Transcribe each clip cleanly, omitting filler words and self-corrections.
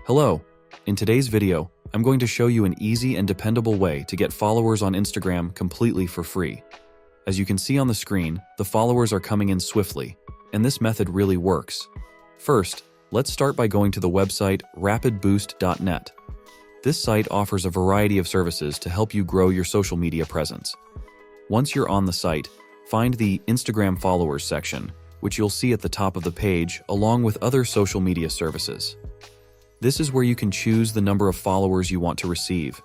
Hello. In today's video, I'm going to show you an easy and dependable way to get followers on Instagram completely for free. As you can see on the screen, the followers are coming in swiftly, and this method really works. First, let's start by going to the website rapidboost.net. This site offers a variety of services to help you grow your social media presence. Once you're on the site, find the Instagram Followers section, which you'll see at the top of the page, along with other social media services. This is where you can choose the number of followers you want to receive.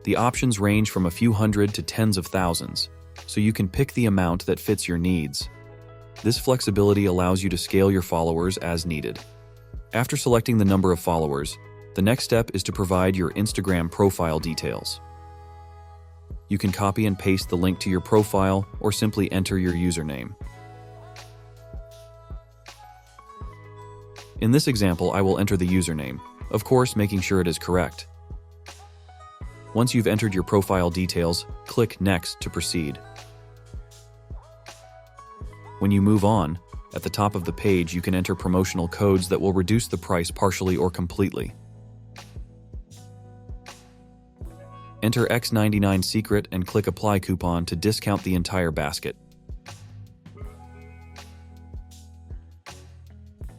The options range from a few hundred to tens of thousands, so you can pick the amount that fits your needs. This flexibility allows you to scale your followers as needed. After selecting the number of followers, the next step is to provide your Instagram profile details. You can copy and paste the link to your profile or simply enter your username. In this example, I will enter the username, of course making sure it is correct. Once you've entered your profile details, click Next to proceed. When you move on, at the top of the page you can enter promotional codes that will reduce the price partially or completely. Enter X99 secret and click Apply Coupon to discount the entire basket.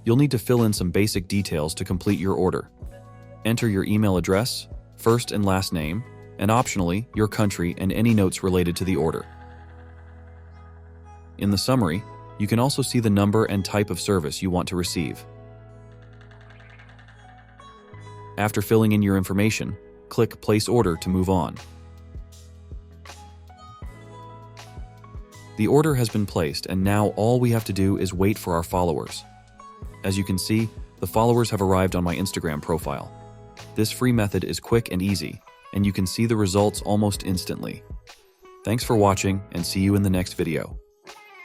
You'll need to fill in some basic details to complete your order. Enter your email address, first and last name, and optionally, your country and any notes related to the order. In the summary, you can also see the number and type of service you want to receive. After filling in your information, click Place Order to move on. The order has been placed, and now all we have to do is wait for our followers. As you can see, the followers have arrived on my Instagram profile. This free method is quick and easy, and you can see the results almost instantly. Thanks for watching, and see you in the next video.